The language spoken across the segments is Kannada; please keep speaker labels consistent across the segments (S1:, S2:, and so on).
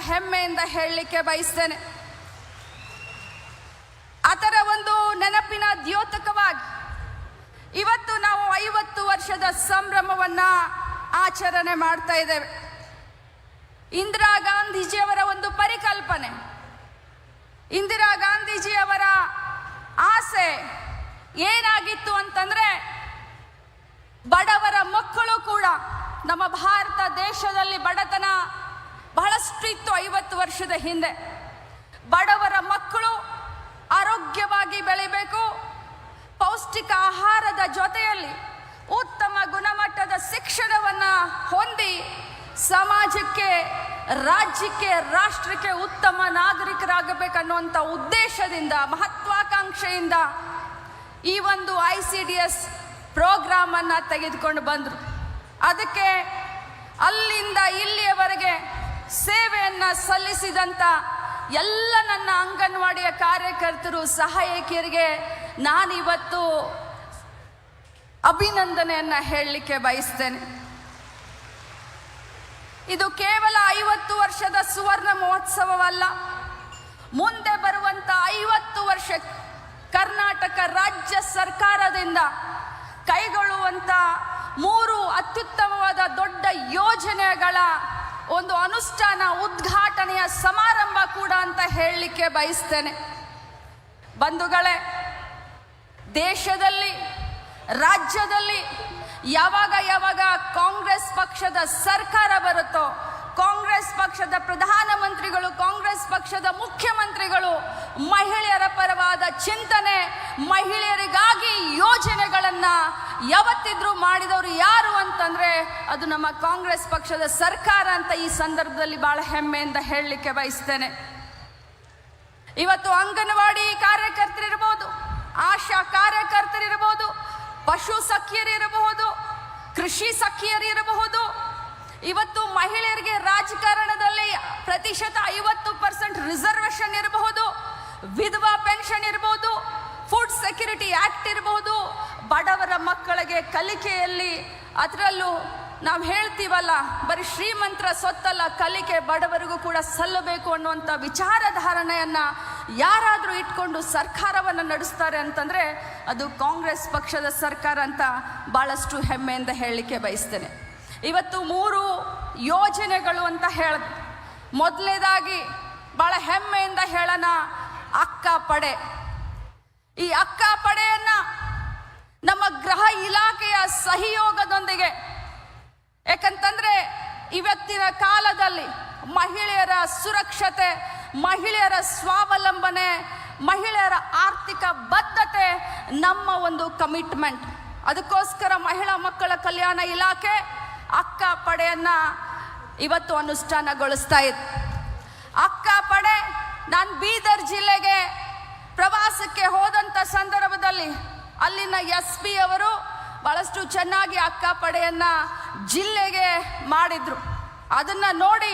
S1: ಹೆಮ್ಮೆಯಿಂದ ಹೇಳಲಿಕ್ಕೆ ಬಯಸ್ತೇನೆ. ಅದರ ಒಂದು ನೆನಪಿನ ದ್ಯೋತಕವಾಗಿ ಇವತ್ತು ನಾವು 50 ವರ್ಷದ ಸಂಭ್ರಮವನ್ನ ಆಚರಣೆ ಮಾಡ್ತಾ ಇದ್ದೇವೆ. ಇಂದಿರಾ ಗಾಂಧೀಜಿಯವರ ಒಂದು ಪರಿಕಲ್ಪನೆ, ಇಂದಿರಾ ಗಾಂಧೀಜಿಯವರ ಆಸೆ ಏನಾಗಿತ್ತು ಅಂತಂದ್ರೆ, ಬಡವರ ಮಕ್ಕಳು ಕೂಡ, ನಮ್ಮ ಭಾರತ ದೇಶದಲ್ಲಿ ಬಡತನ ಬಹಳಷ್ಟು ಇತ್ತು 50 ವರ್ಷದ ಹಿಂದೆ. ಬಡವರ ಮಕ್ಕಳು ಆರೋಗ್ಯವಾಗಿ ಬೆಳಿಬೇಕು, ಪೌಷ್ಟಿಕ ಆಹಾರದ ಜೊತೆಯಲ್ಲಿ ಉತ್ತಮ ಗುಣಮಟ್ಟದ ಶಿಕ್ಷಣವನ್ನು ಹೊಂದಿ ಸಮಾಜಕ್ಕೆ, ರಾಜ್ಯಕ್ಕೆ, ರಾಷ್ಟ್ರಕ್ಕೆ ಉತ್ತಮ ನಾಗರಿಕರಾಗಬೇಕನ್ನುವಂಥ ಉದ್ದೇಶದಿಂದ, ಮಹತ್ವಾಕಾಂಕ್ಷೆಯಿಂದ ಈ ಒಂದು ICDS ಪ್ರೋಗ್ರಾಮನ್ನು ತೆಗೆದುಕೊಂಡು ಬಂದರು. ಅದಕ್ಕೆ ಅಲ್ಲಿಂದ ಇಲ್ಲಿಯವರೆಗೆ ಸೇವೆಯನ್ನು ಸಲ್ಲಿಸಿದಂಥ ಎಲ್ಲ ನನ್ನ ಅಂಗನವಾಡಿಯ ಕಾರ್ಯಕರ್ತರು, ಸಹಾಯಕಿಯರಿಗೆ ನಾನಿವತ್ತು ಅಭಿನಂದನೆಯನ್ನು ಹೇಳಲಿಕ್ಕೆ ಬಯಸ್ತೇನೆ. ಇದು ಕೇವಲ 50 ವರ್ಷದ ಸುವರ್ಣ ಮಹೋತ್ಸವವಲ್ಲ, ಮುಂದೆ ಬರುವಂಥ 50 ವರ್ಷ ಕರ್ನಾಟಕ ರಾಜ್ಯ ಸರ್ಕಾರದಿಂದ ಕೈಗೊಳ್ಳುವಂಥ 3 ಅತ್ಯುತ್ತಮವಾದ ದೊಡ್ಡ ಯೋಜನೆಗಳ ಒಂದು ಅನುಷ್ಠಾನ, ಉದ್ಘಾಟನೆಯ ಸಮಾರಂಭ ಕೂಡ ಅಂತ ಹೇಳಲಿಕ್ಕೆ ಬಯಸ್ತೇನೆ. ಬಂಧುಗಳೇ, ದೇಶದಲ್ಲಿ, ರಾಜ್ಯದಲ್ಲಿ ಯಾವಾಗ ಕಾಂಗ್ರೆಸ್ ಪಕ್ಷದ ಸರ್ಕಾರ ಬರುತ್ತೋ, ಕಾಂಗ್ರೆಸ್ ಪಕ್ಷದ ಪ್ರಧಾನಮಂತ್ರಿಗಳು, ಕಾಂಗ್ರೆಸ್ ಪಕ್ಷದ ಮುಖ್ಯಮಂತ್ರಿಗಳು ಮಹಿಳೆಯರ ಪರವಾದ ಚಿಂತನೆ, ಮಹಿಳೆಯರಿಗಾಗಿ ಯೋಜನೆಗಳನ್ನು ಯಾವತ್ತಿದ್ರೂ ಮಾಡಿದವರು ಯಾರು ಅಂತಂದ್ರೆ ಅದು ನಮ್ಮ ಕಾಂಗ್ರೆಸ್ ಪಕ್ಷದ ಸರ್ಕಾರ ಅಂತ ಈ ಸಂದರ್ಭದಲ್ಲಿ ಬಹಳ ಹೆಮ್ಮೆಯಿಂದ ಹೇಳಲಿಕ್ಕೆ ಬಯಸ್ತೇನೆ. ಇವತ್ತು ಅಂಗನವಾಡಿ ಕಾರ್ಯಕರ್ತರಿರ್ಬೋದು, ಆಶಾ ಕಾರ್ಯಕರ್ತರಿರಬಹುದು, ಪಶು ಸಖಿಯರಿರಬಹುದು, ಕೃಷಿ ಸಖಿಯರಿರಬಹುದು, ಇವತ್ತು ಮಹಿಳೆಯರಿಗೆ ರಾಜಕಾರಣದಲ್ಲಿ ಪ್ರತಿಶತ 50% ರಿಸರ್ವೇಶನ್ ಇರಬಹುದು, ವಿಧವಾ ಪೆನ್ಷನ್ ಇರಬಹುದು, ಫುಡ್ ಸೆಕ್ಯೂರಿಟಿ ಆಕ್ಟ್ ಇರಬಹುದು, ಬಡವರ ಮಕ್ಕಳಿಗೆ ಕಲಿಕೆಯಲ್ಲಿ, ಅದರಲ್ಲೂ ನಾವು ಹೇಳ್ತೀವಲ್ಲ, ಬರೀ ಶ್ರೀಮಂತರ ಸೊತ್ತಲ್ಲ, ಕಲಿಕೆ ಬಡವರಿಗೂ ಕೂಡ ಸಲ್ಲಬೇಕು ಅನ್ನುವಂಥ ವಿಚಾರಧಾರಣೆಯನ್ನು ಯಾರಾದರೂ ಇಟ್ಕೊಂಡು ಸರ್ಕಾರವನ್ನು ನಡೆಸ್ತಾರೆ ಅಂತಂದರೆ ಅದು ಕಾಂಗ್ರೆಸ್ ಪಕ್ಷದ ಸರ್ಕಾರ ಅಂತ ಭಾಳಷ್ಟು ಹೆಮ್ಮೆಯಿಂದ ಹೇಳಲಿಕ್ಕೆ ಬಯಸ್ತೇನೆ. ಇವತ್ತು 3 ಯೋಜನೆಗಳು ಅಂತ ಹೇಳಿದೆ. ಮೊದಲನೇದಾಗಿ ಭಾಳ ಹೆಮ್ಮೆಯಿಂದ ಹೇಳೋಣ, ಅಕ್ಕ ಪಡೆ. ಈ ಅಕ್ಕ ಪಡೆಯನ್ನು ನಮ್ಮ ಗೃಹ ಇಲಾಖೆಯ ಸಹಯೋಗದೊಂದಿಗೆ, ಯಾಕಂತಂದ್ರೆ ಇವತ್ತಿನ ಕಾಲದಲ್ಲಿ ಮಹಿಳೆಯರ ಸುರಕ್ಷತೆ, ಮಹಿಳೆಯರ ಸ್ವಾವಲಂಬನೆ, ಮಹಿಳೆಯರ ಆರ್ಥಿಕ ಬದ್ಧತೆ ನಮ್ಮ ಒಂದು ಕಮಿಟ್ಮೆಂಟ್. ಅದಕ್ಕೋಸ್ಕರ ಮಹಿಳಾ ಮಕ್ಕಳ ಕಲ್ಯಾಣ ಇಲಾಖೆ ಅಕ್ಕ ಪಡೆಯನ್ನ ಇವತ್ತು ಅನುಷ್ಠಾನಗೊಳಿಸ್ತಾ ಇದೆ. ಅಕ್ಕ ಪಡೆ, ನಾನು ಬೀದರ್ ಜಿಲ್ಲೆಗೆ ಪ್ರವಾಸಕ್ಕೆ ಹೋದಂಥ ಸಂದರ್ಭದಲ್ಲಿ ಅಲ್ಲಿನ SP ಅವರು ಬಹಳಷ್ಟು ಚೆನ್ನಾಗಿ ಅಕ್ಕ ಪಡೆಯನ್ನ ಜಿಲ್ಲೆಗೆ ಮಾಡಿದ್ರು. ಅದನ್ನ ನೋಡಿ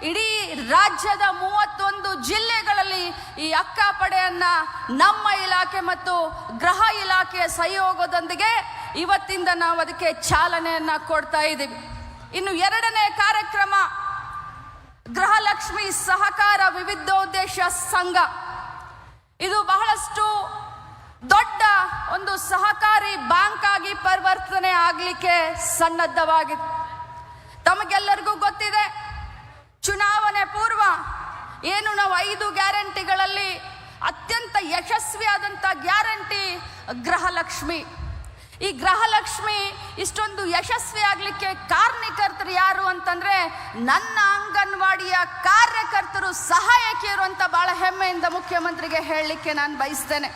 S1: ಇಡೀ ರಾಜ್ಯದ 31 ಜಿಲ್ಲೆಗಳಲ್ಲಿ ಈ ಅಕ್ಕ ಪಡೆಯನ್ನ ನಮ್ಮ ಇಲಾಖೆ ಮತ್ತು ಗೃಹ ಇಲಾಖೆಯ ಸಹಯೋಗದೊಂದಿಗೆ ಇವತ್ತಿಂದ ನಾವು ಅದಕ್ಕೆ ಚಾಲನೆಯನ್ನ ಕೊಡ್ತಾ ಇದ್ದೀವಿ. ಇನ್ನು 2ನೇ ಕಾರ್ಯಕ್ರಮ ಗೃಹಲಕ್ಷ್ಮಿ ಸಹಕಾರ ವಿವಿಧೋದ್ದೇಶ ಸಂಘ. ಇದು ಬಹಳಷ್ಟು ದೊಡ್ಡ ಒಂದು ಸಹಕಾರಿ ಬ್ಯಾಂಕ್ ಆಗಿ ಪರಿವರ್ತನೆ ಆಗಲಿಕ್ಕೆ ಸನ್ನದ್ಧವಾಗಿದೆ. ತಮಗೆಲ್ಲರಿಗೂ ಗೊತ್ತಿದೆ, ಚುನಾವಣೆ ಪೂರ್ವ ಏನು ನಾವು 5 ಗ್ಯಾರಂಟಿಗಳಲ್ಲಿ ಅತ್ಯಂತ ಯಶಸ್ವಿಯಾದಂಥ ಗ್ಯಾರಂಟಿ ಗೃಹಲಕ್ಷ್ಮಿ. ಈ ಗೃಹಲಕ್ಷ್ಮಿ ಇಷ್ಟೊಂದು ಯಶಸ್ವಿ ಆಗಲಿಕ್ಕೆ ಕಾರಣಕರ್ತರು ಯಾರು ಅಂತಂದ್ರೆ ನನ್ನ ಅಂಗನವಾಡಿಯ ಕಾರ್ಯಕರ್ತರು, ಸಹಾಯಕಿಯರು ಅಂತ ಬಹಳ ಹೆಮ್ಮೆಯಿಂದ ಮುಖ್ಯಮಂತ್ರಿಗೆ ಹೇಳಲಿಕ್ಕೆ ನಾನು ಬಯಸ್ತೇನೆ.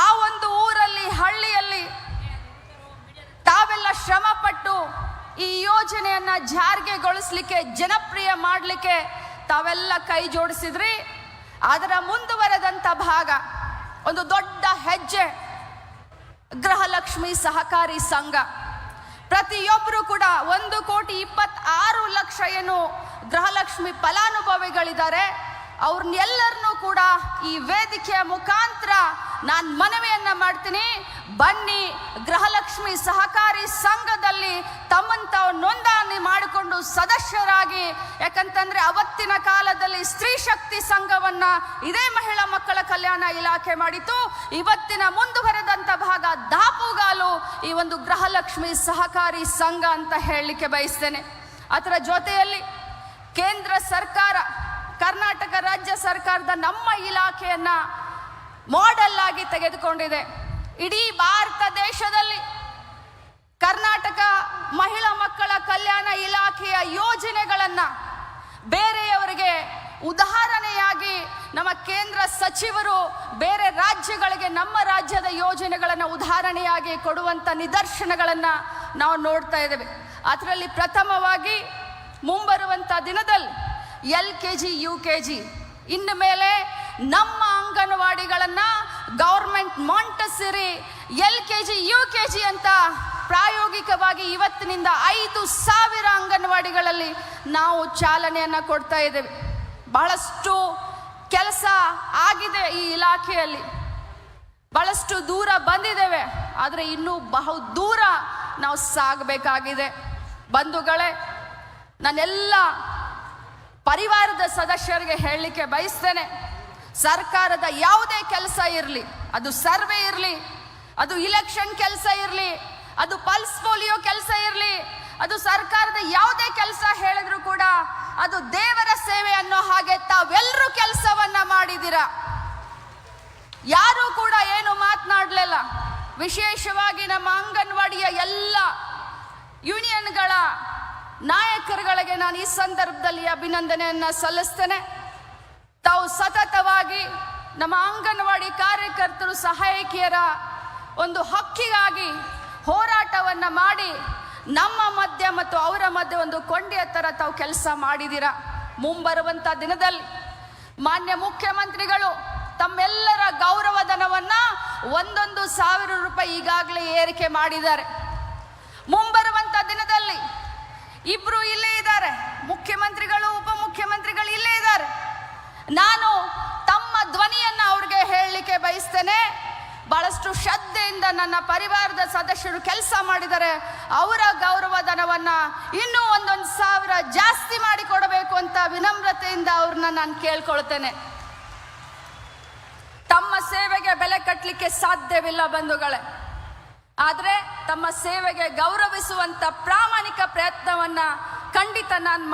S1: ಆ ಒಂದು ಊರಲ್ಲಿ, ಹಳ್ಳಿಯಲ್ಲಿ ತಾವೆಲ್ಲ ಶ್ರಮಪಟ್ಟು ಈ ಯೋಜನೆಯನ್ನ ಜಾರಿಗೆಗೊಳಿಸಲಿಕ್ಕೆ, ಜನಪ್ರಿಯ ಮಾಡಲಿಕ್ಕೆ ತಾವೆಲ್ಲ ಕೈ ಜೋಡಿಸಿದ್ರಿ. ಅದರ ಮುಂದುವರೆದಂಥ ಭಾಗ, ಒಂದು ದೊಡ್ಡ ಹೆಜ್ಜೆ ಗೃಹಲಕ್ಷ್ಮಿ ಸಹಕಾರಿ ಸಂಘ. ಪ್ರತಿಯೊಬ್ಬರು ಕೂಡ 1,26,00,000 ಏನು ಗೃಹಲಕ್ಷ್ಮಿ ಫಲಾನುಭವಿಗಳಿದ್ದಾರೆ, ಅವ್ರನ್ನೆಲ್ಲರನ್ನೂ ಕೂಡ ಈ ವೇದಿಕೆಯ ಮುಖಾಂತರ ನಾನು ಮನವಿಯನ್ನ ಮಾಡ್ತೀನಿ, ಬನ್ನಿ ಗೃಹಲಕ್ಷ್ಮಿ ಸಹಕಾರಿ ಸಂಘದಲ್ಲಿ ತಮ್ಮನ್ನು ತಾವು ನೋಂದಣಿ ಮಾಡಿಕೊಂಡು ಸದಸ್ಯರಾಗಿ. ಯಾಕಂತಂದ್ರೆ ಅವತ್ತಿನ ಕಾಲದಲ್ಲಿ ಸ್ತ್ರೀ ಶಕ್ತಿ ಸಂಘವನ್ನ ಇದೇ ಮಹಿಳಾ ಮಕ್ಕಳ ಕಲ್ಯಾಣ ಇಲಾಖೆ ಮಾಡಿತು. ಇವತ್ತಿನ ಮುಂದುವರೆದಂತ ಭಾಗ ದಾಪುಗಾಲು ಈ ಒಂದು ಗೃಹಲಕ್ಷ್ಮಿ ಸಹಕಾರಿ ಸಂಘ ಅಂತ ಹೇಳಲಿಕ್ಕೆ ಬಯಸ್ತೇನೆ. ಅದರ ಜೊತೆಯಲ್ಲಿ ಕೇಂದ್ರ ಸರ್ಕಾರ, ಕರ್ನಾಟಕ ರಾಜ್ಯ ಸರ್ಕಾರದ ನಮ್ಮ ಇಲಾಖೆಯನ್ನ ಮಾಡೆಲ್ ಆಗಿ ತೆಗೆದುಕೊಂಡಿದೆ. ಇಡೀ ಭಾರತ ದೇಶದಲ್ಲಿ ಕರ್ನಾಟಕ ಮಹಿಳಾ ಮಕ್ಕಳ ಕಲ್ಯಾಣ ಇಲಾಖೆಯ ಯೋಜನೆಗಳನ್ನ ಬೇರೆಯವರಿಗೆ ಉದಾಹರಣೆಯಾಗಿ ನಮ್ಮ ಕೇಂದ್ರ ಸಚಿವರು ಬೇರೆ ರಾಜ್ಯಗಳಿಗೆ ನಮ್ಮ ರಾಜ್ಯದ ಯೋಜನೆಗಳನ್ನು ಉದಾಹರಣೆಯಾಗಿ ಕೊಡುವಂತ ನಿದರ್ಶನಗಳನ್ನ ನಾವು ನೋಡ್ತಾ ಇದ್ದೇವೆ. ಅದರಲ್ಲಿ ಪ್ರಥಮವಾಗಿ ಮುಂಬರುವಂತ ದಿನದಲ್ಲಿ LKG UKG ಇನ್ನು ಮೇಲೆ ನಮ್ಮ ಅಂಗನವಾಡಿಗಳನ್ನ ಗೌರ್ಮೆಂಟ್ ಮಾಂಟೆಸರಿ LKG UKG ಅಂತ ಪ್ರಾಯೋಗಿಕವಾಗಿ ಇವತ್ತಿನಿಂದ 5,000 ಅಂಗನವಾಡಿಗಳಲ್ಲಿ ನಾವು ಚಾಲನೆಯನ್ನ ಕೊಡ್ತಾ ಇದ್ದೇವೆ. ಬಹಳಷ್ಟು ಕೆಲಸ ಆಗಿದೆ ಈ ಇಲಾಖೆಯಲ್ಲಿ, ಬಹಳಷ್ಟು ದೂರ ಬಂದಿದ್ದೇವೆ, ಆದರೆ ಇನ್ನೂ ಬಹು ದೂರ ನಾವು ಸಾಗಬೇಕಾಗಿದೆ. ಬಂಧುಗಳೇ, ನಾನೆಲ್ಲ ಪರಿವಾರದ ಸದಸ್ಯರಿಗೆ ಹೇಳಲಿಕ್ಕೆ ಬಯಸ್ತೇನೆ, ಸರ್ಕಾರದ ಯಾವುದೇ ಕೆಲಸ ಇರಲಿ, ಅದು ಸರ್ವೆ ಇರಲಿ, ಅದು ಇಲೆಕ್ಷನ್ ಕೆಲಸ ಇರಲಿ, ಅದು ಪಲ್ಸ್ ಪೋಲಿಯೋ ಕೆಲಸ ಇರಲಿ, ಅದು ಸರ್ಕಾರದ ಯಾವುದೇ ಕೆಲಸ ಹೇಳಿದ್ರು ಕೂಡ ಅದು ದೇವರ ಸೇವೆ ಅನ್ನೋ ಹಾಗೆ ತಾವೆಲ್ಲರೂ ಕೆಲಸವನ್ನ ಮಾಡಿದ್ದೀರಾ. ಯಾರು ಕೂಡ ಏನು ಮಾತನಾಡಲಿಲ್ಲ. ವಿಶೇಷವಾಗಿ ನಮ್ಮ ಅಂಗನವಾಡಿಯ ಎಲ್ಲ ಯೂನಿಯನ್ಗಳ ನಾಯಕರುಗಳಿಗೆ ನಾನು ಈ ಸಂದರ್ಭದಲ್ಲಿ ಅಭಿನಂದನೆಯನ್ನ ಸಲ್ಲಿಸ್ತೇನೆ. ತಾವು ಸತತವಾಗಿ ನಮ್ಮ ಅಂಗನವಾಡಿ ಕಾರ್ಯಕರ್ತರು ಸಹಾಯಕಿಯರ ಒಂದು ಹಕ್ಕಿಗಾಗಿ ಹೋರಾಟವನ್ನ ಮಾಡಿ ನಮ್ಮ ಮಧ್ಯೆ ಮತ್ತು ಅವರ ಮಧ್ಯೆ ಒಂದು ಕೊಂಡಿಯ ತರ ತಾವು ಕೆಲಸ ಮಾಡಿದ್ದೀರಾ. ಮುಂಬರುವಂತ ದಿನದಲ್ಲಿ ಮಾನ್ಯ ಮುಖ್ಯಮಂತ್ರಿಗಳು ತಮ್ಮೆಲ್ಲರ ಗೌರವಧನವನ್ನ 1,1,000 ರೂಪಾಯಿ ಈಗಾಗಲೇ ಏರಿಕೆ ಮಾಡಿದ್ದಾರೆ. ಮುಂಬರುವಂತ ದಿನದಲ್ಲಿ ಇಬ್ರು ಇಲ್ಲೇ ಇದ್ದಾರೆ, ಮುಖ್ಯಮಂತ್ರಿಗಳು ಉಪಮುಖ್ಯಮಂತ್ರಿಗಳು ಇಲ್ಲೇ ಇದ್ದಾರೆ. ನಾನು ತಮ್ಮ ಧ್ವನಿಯನ್ನ ಅವ್ರಿಗೆ ಹೇಳಲಿಕ್ಕೆ ಬಯಸ್ತೇನೆ. ಬಹಳಷ್ಟು ಶ್ರದ್ಧೆಯಿಂದ ನನ್ನ ಪರಿವಾರದ ಸದಸ್ಯರು ಕೆಲಸ ಮಾಡಿದ್ದಾರೆ. ಅವರ ಗೌರವಧನವನ್ನ ಇನ್ನೂ 1,1,000 ಜಾಸ್ತಿ ಮಾಡಿ ಕೊಡಬೇಕು ಅಂತ ವಿನಮ್ರತೆಯಿಂದ ಅವ್ರನ್ನ ನಾನು ಕೇಳ್ಕೊಳ್ತೇನೆ. ತಮ್ಮ ಸೇವೆಗೆ ಬೆಲೆ ಕಟ್ಟಲಿಕ್ಕೆ ಸಾಧ್ಯವಿಲ್ಲ ಬಂಧುಗಳೇ, ಆದರೆ ತಮ್ಮ ಸೇವೆಗೆ ಗೌರವಿಸುವಂತ ಪ್ರಾಮಾಣಿಕ ಪ್ರಯತ್ನವನ್ನ ಖಂಡಿತ ನಾನು